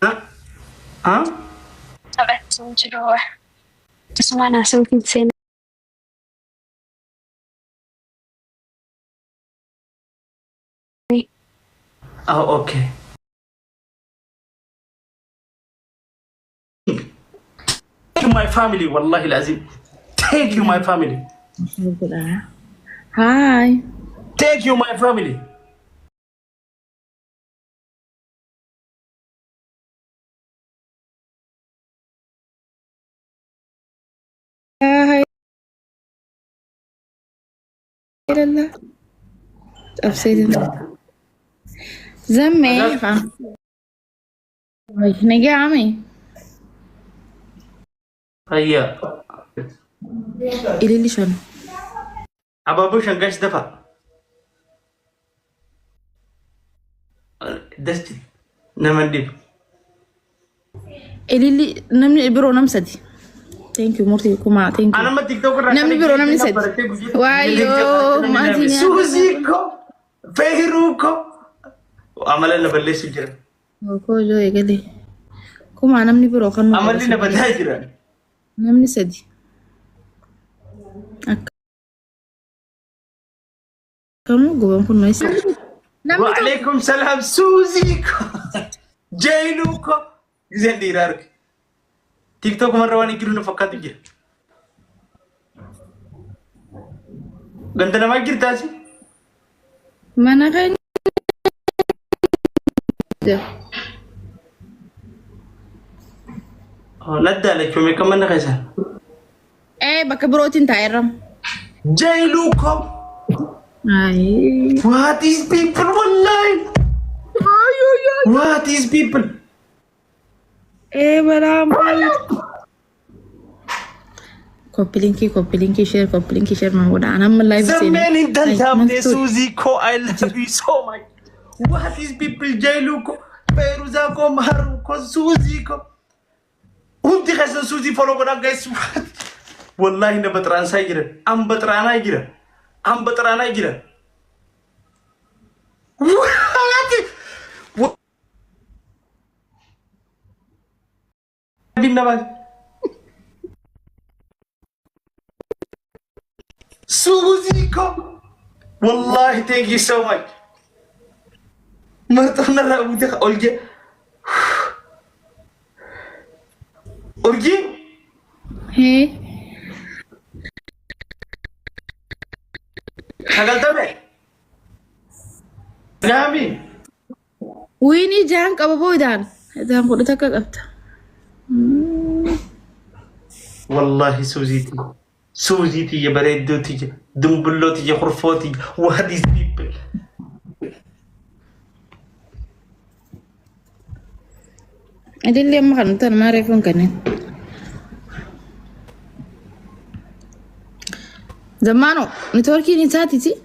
ها ها تسمعنا صوت إنسان. اوكي. Thank you my family والله العظيم. Thank you my family. Hi. Thank you my family. Hi. لا أفسد زمي فا نجي عمي هيا إلي شنو أبابو شنقاش دفع دستي نمنديب إلي نمني برو نمسدي thank you مرتي كوما thank أنا you ما تيك توك نمني برو نمسدي وايو ما تيني سوزيكو فيروكو عملنا بلش جرا كو جو يقلي كوما نمني برو خنو عملنا بلش نمني سدي كانوا جوان كنا يسأل وعليكم سلام سوزيكو جايلوكو زين ديرارك تيك توك مرة واني كيلو نفكات جرا قندنا ما جرتاسي ما أنا غني ندى لك يومي كمان نخيسان إيه بكبروتين تايرم جايلوكو أي What is people والله What is people إيه بلا كوبي لينكي شير ما هو أنا من لايف زمان انت تابني سوزيكو I love you so much What is people جايلوكو فيروزاكو مهروكو سوزيكو وانت خسن سوزي فولو قنا guys والله نبتران سايجرا ام بترانا يجرا ام بترانا يجرا سوزيكو والله thank you so much مرتنا رابطة أولجي أولجي هي شغال تبع نامي ويني جانك أبو بويدان إذا قلت لك أبتا والله سوزيتي يا بريدوتي دمبلوتي يا خرفوتي وهذه بيبل اللي ما كنت أنا ما أعرفهم كنن زمانو نتوركي نساتي تي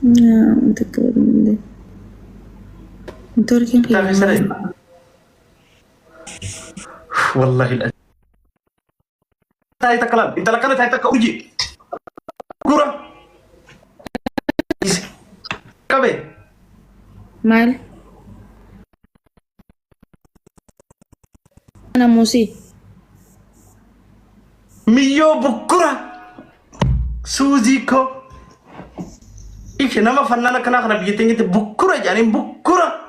يا متكبر من ده نتوركي والله الأزل هاي تكلم انت لكنت هاي تكوجي كورة كبي مال أنا موسي ميو بكرة سوزيكو إيش نما فنانا كنا خنا بيجتني بكرة يعني بكرة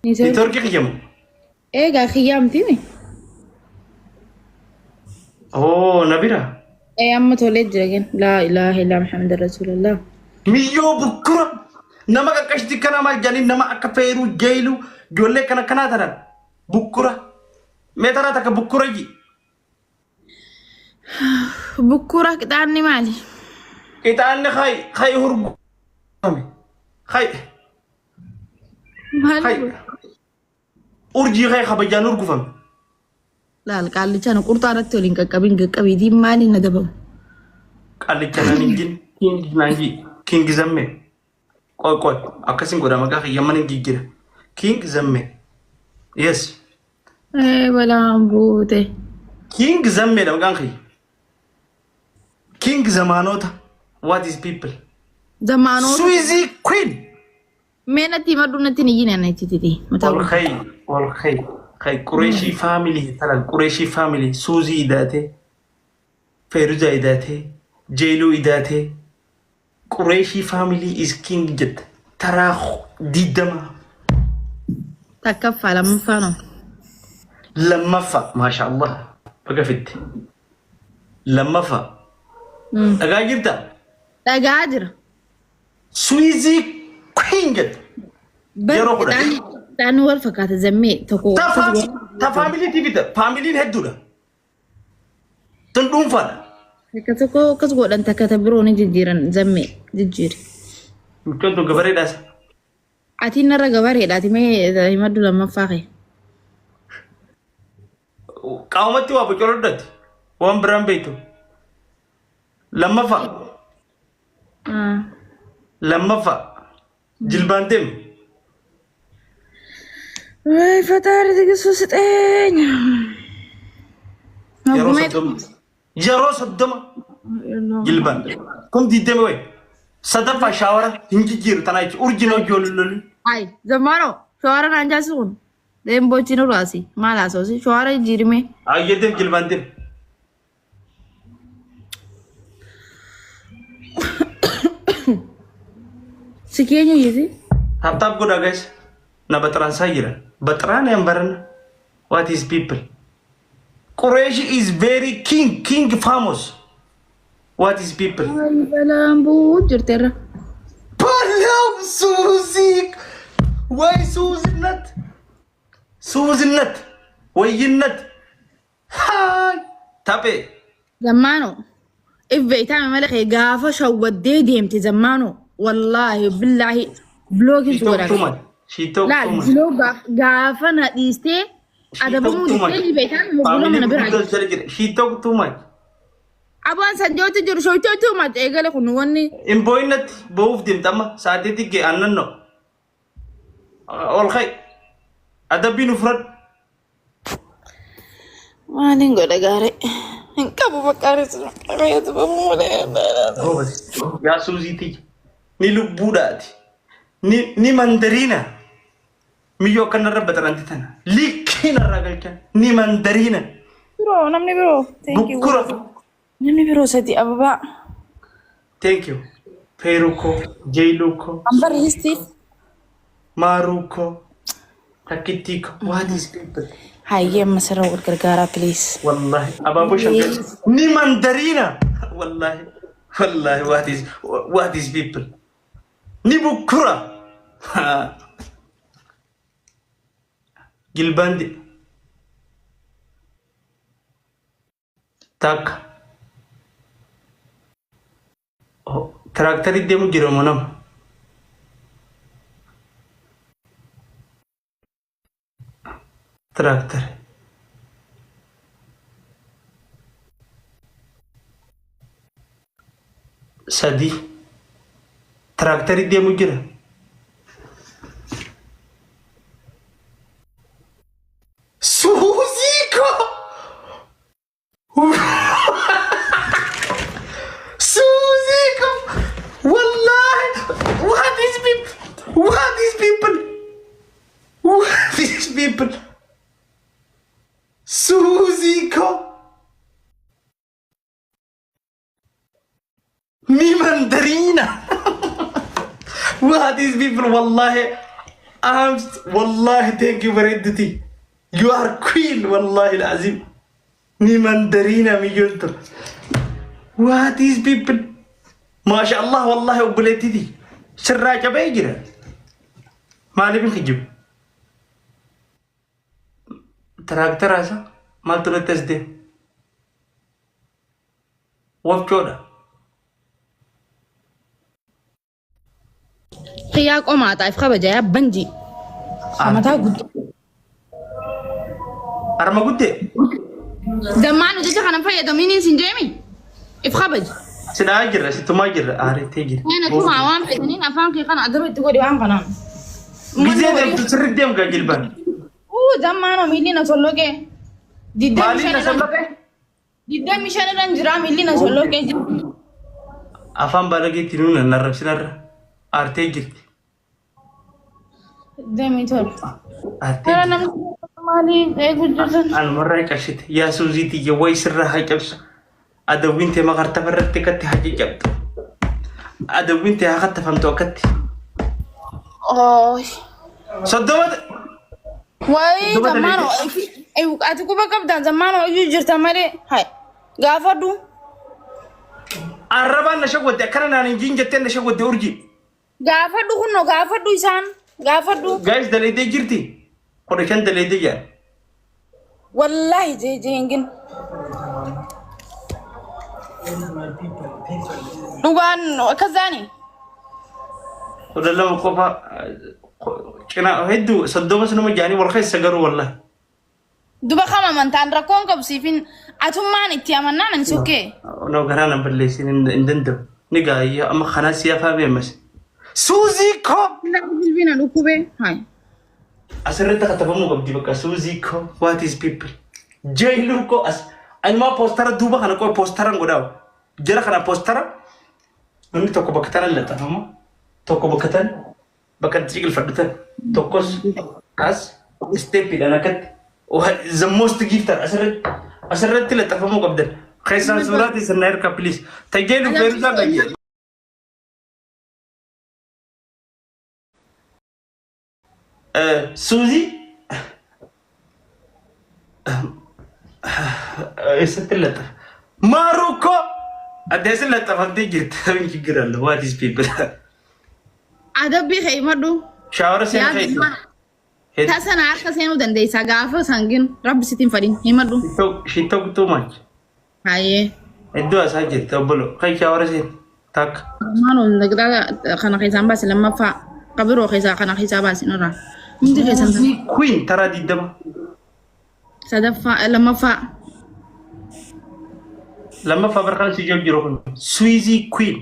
نتوركي خيام إيه قا خيام تيمي أوه نبيرة إيه أما تولد جاكن لا إله إلا محمد رسول الله ميو بكرة نما كشتي كنا ما جاني نما أكفيرو جيلو جولة كنا ترى بكرة متى تك بكرة جي بكرة كتاني مالي كتاني خاي هرب خاي مالي أرجي خاي خبجان هرب لا القال كان قرطانة تولين كابين دي مالي ندبم قال كان نجين كينج زمي قوي أكاسين قدام أكاخي يمن نجيجير كينج زمي يس إيه ولا بوته King zamme da ganki. King zamanota. What is people? Zamano. Suizi queen. Menati madunati ni yina na titi. والخير خي قريشي فاميلي ترى قريشي فاميلي سوزي إداته فيروزا إداته جيلو إداته قريشي فاميلي is king جد ترى دي دما تكفى لما فانو لما فا ما شاء الله بقفت لما فا أجاجرتا تاجر سويزي queen جد يروح تانو والفكات زمي تكو تا فاميلي تي فيتا فاميلي الهدولا تندوم فانا كتكو كتكو دان تكتبروني جديران زمي جدير كنتو غبري داس اتي نرا غبري داتي مي مدو لما فاخي قاومتي وابو جردت وان برام بيتو لما فا لما فا جلبان دم Ay, fatal, di ka susiteng. Yaro sabdama. Gilban. Kum di deme way. Sadafa shawara hingi jir tanay urjino jolul. Ay, zamano. Shawara nanja sun. Dem bochino rasi. Mala sosi. Shawara jirime. Ay yedem gilban dem. Sekiannya yesi. Tap goda guys. Na batran sayira. Batran yambarana. What is people? Quraish is very king famous. What is people? Ay, balambu jirtera. Balam Suzy. Why Suzy nut? Suzy nut. Why you nut? Hi. Tape. Zamano. If time malaki gafa shawadde deemti zamano. Wallahi billahi blogin tuwara. She talk لا الجلوبة قافنا ديستي هذا بمو ديستي بيتان مقولة من برا she talk too much أبغى سنجوت جر شوي تو ما تيجي خنواني إن بوينت بوف دم تما ساعتي تيجي أننو أول خي أدبي نفرد ما نقول لقاري كابو بكاري سنقاري تبغى يا سوزي تيجي نيلو بوداتي ni mandarina miyo kan rabbat rantitana likina ragalka ni mandarina bro namni bro thank you namni bro sati ababa thank you peruko jailuko ambar histi maruko takitiko what is people haye masara gargara please wallahi ababu shakal ni mandarina wallahi what is people ni bukura Gilbandi tak traktori demu jiro monam traktor sadi traktori demu jiro Suziko! Suziko! Wallahi! What is people? Suziko! Mi mandarina! What is people? Wallahi, thank you for it. You are queen والله العظيم ني مندرينا ميونتر what is people ما شاء الله والله وبلتي دي شراجة بيجرا ما لي بنخجب تراكتر هذا ما تلتز ده وفجودا خياك أما تعرف خبجة يا بنجي ما تاخد أرما قلت زمان وجيت خنا فيا دومينين سنجيمي إفخبج سنا أجر ستما أجر تيجي أنا كم عوام فتنين أفهم كي خنا أدري تقولي وان خنا بزيادة تسرق ديم كجلبان زمان وميلي نسولوكي مالي نسولوكي Didda mishan ran jira milli na solo ke jira. Afaan baalageetti nuun narrabsinarra aartee jirti. Demi tol. Aartee Ara jirti. nam mali gujursan. Almarraa qabsite yaa suuziitii jawwaa isirraa haa cabsu. Adawwiin tee maqarta barratti akkatti haa jajjabdu. Adawwiin tee haa kattafamtu akkatti. Oh. Soddomata. Wai zamano ati kuba kabdan zamano jirta male hay. Gafadu. Arrabaan na shagwadde akkana naan hin jiin jettee na shagwadde urji. Gafadu kunno gafadu isaan. Gafadu. Guys daleedee jirti. Kudha shan daleedee jira. Wallahi jengin. Duban kazani. Kudha lama qofa cina hedduu soddoma sanuma jaanii wal keessa garuu wallahi. Duba kama mantaan rakkoon qabsiifin atummaan itti amannaan ani sokkee. No garaan balleessin hin danda'u. Ni gaayyaa amma kanaa siyaafaa beemas. Suuzii koo. Bilbina dhukkube. Hai. Asirratti katabamuu qabdi bakka suuzii koo. What is people? Jailuu koo as. Animaa poostara duuba kana koo poostaran godhaawu. Jara kana poostara. Namni tokko bakka tana laxafamu. Tokko bakka tan. Bakka ciqilfadhu tan. Tokkos as. Isteeppiidhaan akkatti. The most gifted asirratti laxafamuu qabdan. Keessaan suuraati sirna hirka please. Tajaajila beerusaa gayyaa. Suzy eessatti laxafa? Maruko adeessa laxafattee jirti. Min ችግር አለ? What is people? Adabbii keeymadu. Shaawara seen keessa. Tasana harka seenuu dandeessa gaafa sangin rabbi sitiin fadhin himadu. She talk too much. Hayyee. Iddoo asaa jirti obbolo. Kan shaawara seen takka. Maaloo nagdaa kana keessaan baasi lammaffaa qabiroo keessaa kana keessaa baasin irraa. Hundi keessan Queen taraa diddama. sadaffaa lammaffaa. Lammaffaa barkaan si jiru kun. Sweezy Queen.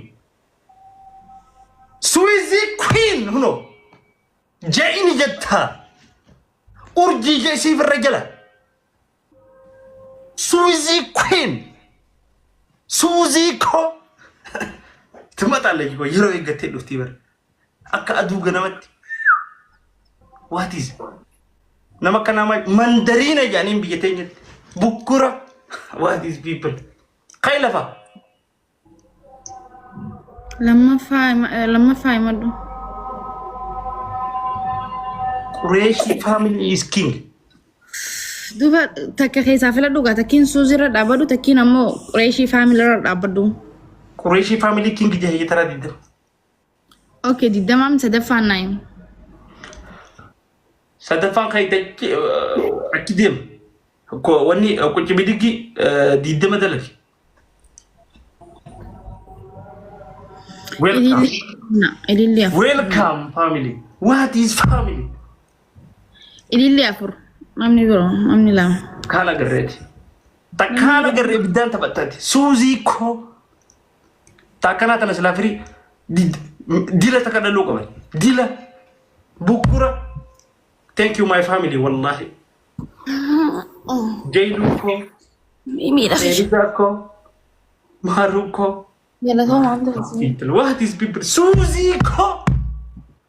Sweezy Queen huno. Jaini jetta. Urji jesi verjala. Sweezy Queen. Suzy ko. Tumata lagi ko yero egatte dufti bar. Akka adu ganamatti. What is? Nama kanama mandarina janin biyatenya. Bukura. What is people? Kailafa. Lammaffaa himadu. Qureshi family is king. Duba takka keessaa filadhu gaa takkiin suuzirra dhaabbadhu takkiin ammoo qureeshii faamilirra dhaabbadhu. Qureshi family king jahe tara diddama. Okay, diddamaam sadaffaan naayim. Sadaffaan kayta akki deem. Ko wanni ko cibidigi diddama dalagi. Welcome. Ililli afur. Welcome family. What is family? Ililli afur. Namni biroo namni lama. Kana garreeti. Takana garree biddaan taphattati. Suuzii koo. Takana tana silaa firii dila takka dhaluu qaban. Dila bukkura. Thank you my family wallahi. Jailuu koo. Miidhaga. Eebbisaa koo. Maaruu koo. Jaalatoo maal ta'e? What is people? Suuzii koo.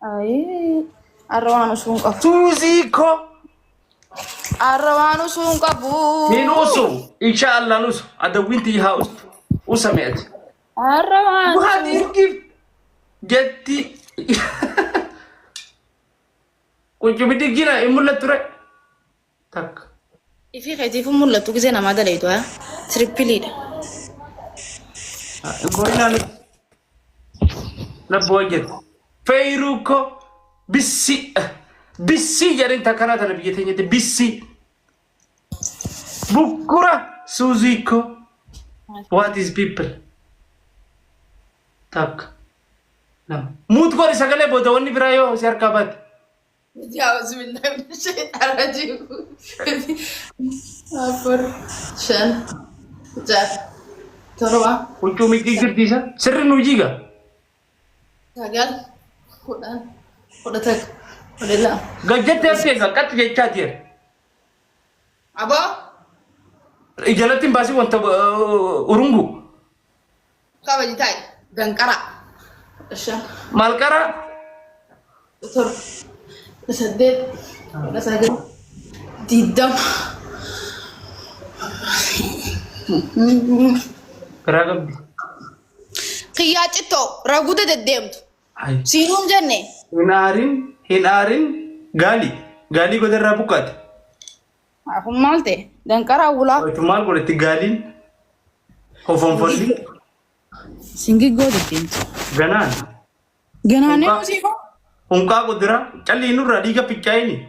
Ayee. Arrawaan usuun qabu. Suuzii koo. Arrawaan usuun qabu. Min usu. Inshallah nusu. Adawwinti haa usu. Usameeti. Arrawaan. What is gift? Jetti. Kuncubiti gina mul'atu re. Takka. Ifi keetiif mul'atu gisee namaa daleetu haa. Tirippiliidha. Boynaan labboo jettu. Feyruuko bissi. Bissi jedhin takkanaa tana biyya teenyatti bissi. Bukkura suuziiko. What is people? Takka. Lama. Muut godhi sagalee booda wanni biraa yoo si harkaa baate. Jaawuz billahi min shaytaan rajiim. Afur, shan, ja'a, torba, Huccuu miidhii girdiisa sirri nu jiga. sagal, kudhan, kudha takka, kudha lama. Gajjattee askeessa qatti jechaa jira. Aboo? إجالتين باسي وانت أورنغو كابا جتاي دنقرا الشام مالكرا دكتور نسدد ديدم كراغب قياچتو رغوده ددمت هاي سينوم جنة هنارين غالي قدر رابوكات aku malte دنقرا ولا وتمال قلت غالين هوفون فولي سينجي غودتين غنان جنانه موسيقى unka قدرا چالي نور ديغا بيچايني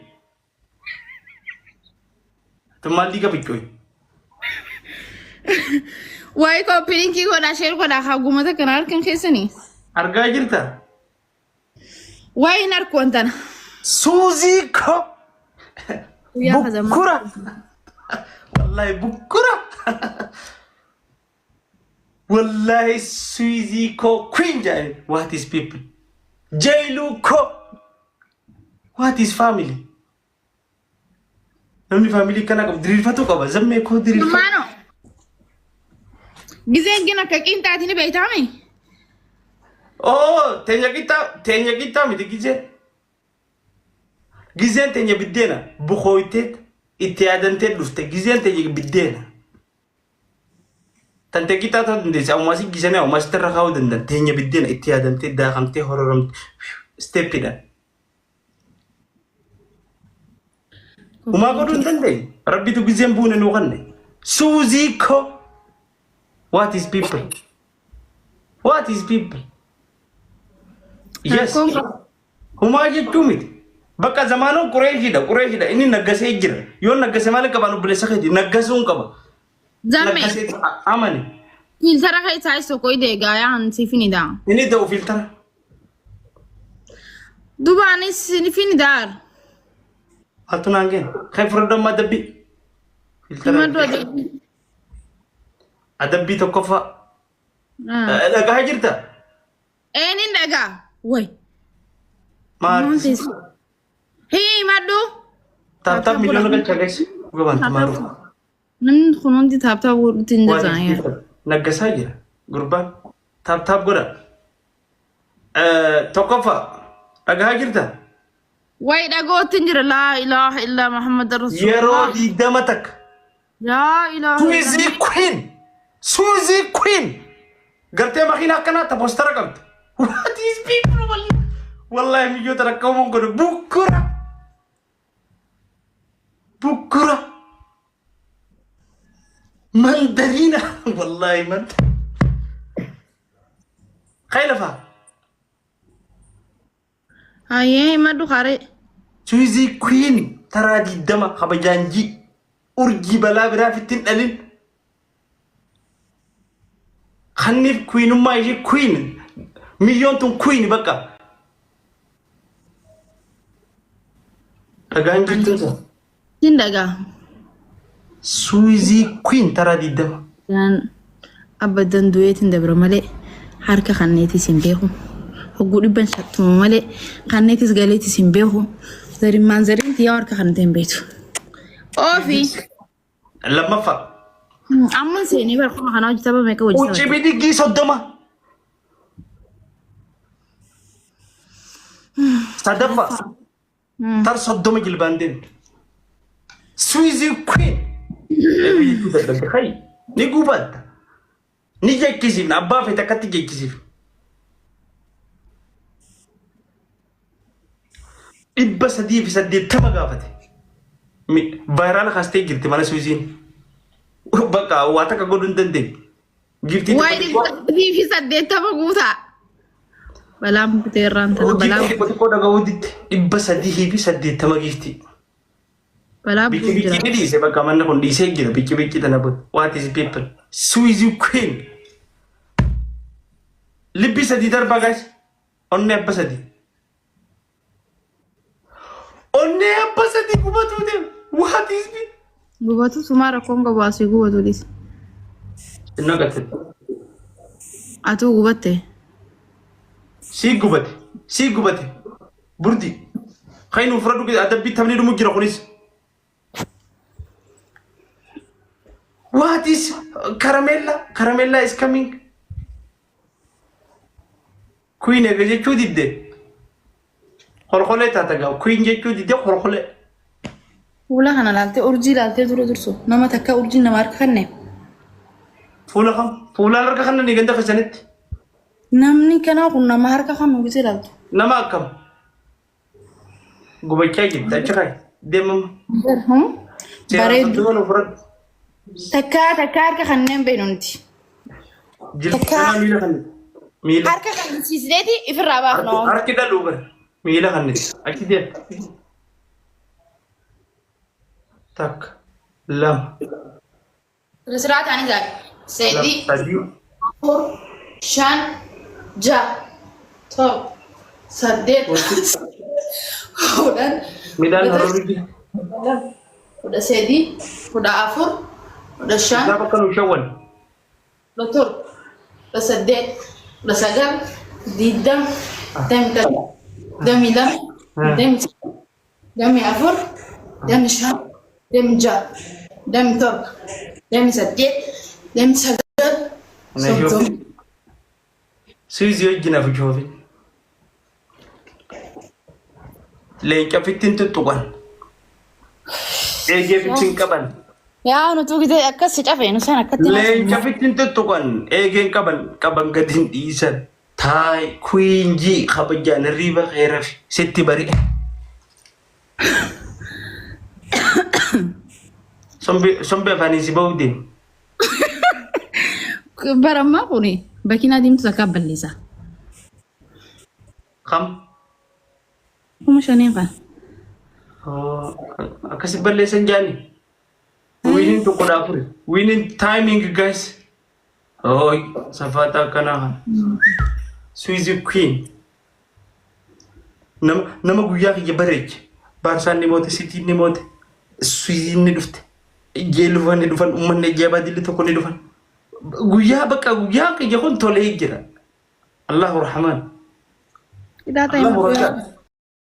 تمال ديغا بيچوي واي كوبينكي ولا شير ولا حغومته كنار كان كيسني ارغا جرتا واي ناركو انتنا سوزي كو يا حزم بكرة والله بكرة والله سوزي كو queen جاي what is people جايلو كو what is family نمني family كنا كم دريل فتو كبا زمي كو دريل مانو جزين جنا كاكين تاعتني بيتامي oh تنيا كيتا ميدي جيزين تنيا بدينا بخويتت اتيادنتت لفت جيزين تنيا بدينا تنتي كيتا تندس او ماسي جيزنا او ماستر رخاو دندن تنيا بدينا اتيادنتت داخمتي هوررم ستيبيدا وما قدون دندن ربي تو جيزين بونا نوغن سوزيكو what is people yes هما جتوميت بقى زمانو قريشي إني نجسي يجرا يون نجسي مالك كبانو بلسخيتي نجسون كبا زمي أماني فلتر خي تاي سوكوي ديغا يا انتي فيني دا إني دو فلتر دوباني سيني فيني دار هاتونا نجين خايف ردم ما دبي فلتر أدبي تكفى لقى هجرتا اين ندغا وي ما هي مادو تاب مليون كان تجلس وقبان تمارو نن خنون دي تاب ورتين دزايا نجسا جرا قربان تاب قرا تكفى لقى هجرتا وي دغو تنجر لا اله الا محمد رسول الله يرو دي دمتك لا اله الا سوزي كوين قلت يا مخينا كنا تبوستر قلت what is people والله ميجو تركوهم كده بكرة مندرينا والله من خيلفا هاي ما دو خاري سوزي كوين ترى دي دم خبجانجي أرجي بلا برا في التنقلين خنيف كوين وما يجي كوين مليون تون كوين بقى أجان جتنسا تندغا سوزي كوين ترى دي دم dan abadan duetin da bromale harka khanneti simbehu hogudi ban shattu male khanneti galeti simbehu dari manzarin ti harka khanten betu ofi لما فا amma seni bar ko khana jita ba me ka wajita وجي بدي جي صدمة صدفة تر صدمة جلباندين سويزي كوين خي نيجوبات نيجي كيسيف نبا في تكاتي جي كيسيف إبس هدي في سدي تما قافتي فيرال خاستي جرتي مالا سويزين بقى واتك أقولون دندين جرتي wai di fi sadde ta baguta balam puteran tan balam ko daga wudit إبس هدي في سدي تما جرتي balam Biki biki ni se baka manna kon di se gira biki tanabut what is people Suizu queen libbi sadi dar bagage onne abba sadi kubatu de what is it gubatu sumara kongo basi gubatu dis inna gatte atu gubate si gubate burdi khaynu fradu ke adabbi tamni dum gira khonis What is caramella? Caramella is coming. Queen jechu didde. Khorkhole tataga. Queen jechu didde khorkhole. Fuula kana laaltee urjii laaltee dura dursu nama takka urjii nama harka kanne. Fuula kam? Fuula harka kanne ni ganda kasanitti. Namni kana kun nama harka kannu gisee laaltu. Nama akkam? Gubachaa jirta achikai. Deemam. Bareedu. Takka harka kanneen beeknuti. Takka miila kanne. Miila. Harka kan siisneeti ifirraa baafnoo. Harki dhaluu bara. Miila kanne. Achi deem. Tak. Lam. Risraa taanii gaari. Seedii. Sadii. Afur. Shan. Ja. Torba. Saddeet. Kudhan. Midhaan haroorii. Kudha seedii. Kudha afur. Kudha shan. Gaafa kanuu shawwan. Kudha torba. Kudha saddeet. Kudha sagal. Digdam. Digdami torba. Digdami lama. Digdami sadii. Digdami afur. Digdami shan. Digdami ja'a. Digdami torba. Digdami saddeet. Digdami sagal. Soddoma. Suizii wajjin hafu joofi. Leenca fittiin tuttuqan. Eegee fittiin qaban. Yaa nutu gite akkas si cafe nu san akkatti Leenca fittiin tuttuqan. Eegeen qaban gadin dhiisan. Taay kuinjii kabajaan riiba qeerafi sitti bari'e. Sombe afaanii si ba'uu deemu. barammaa kuni bakina diimtu takka balleessa. Kam? Kuma shaniin kan. Akkasi balleessan jaani. Winning tokko dhaafure. Winning timing guys. Oh, safata akkanaa kan. Suizii Queen. Nama guyyaa kiyya bareeche. Baarsaan ni moote, Sitiin ni moote. Suiziin ni dhufte. Jeelufan ni dhufan, uummanni ajjaabaa dilli tokko ni dhufan. Guyyaa bakka guyyaa kiyya kun tolee jira. Allahu Rahman. Idaa ta'e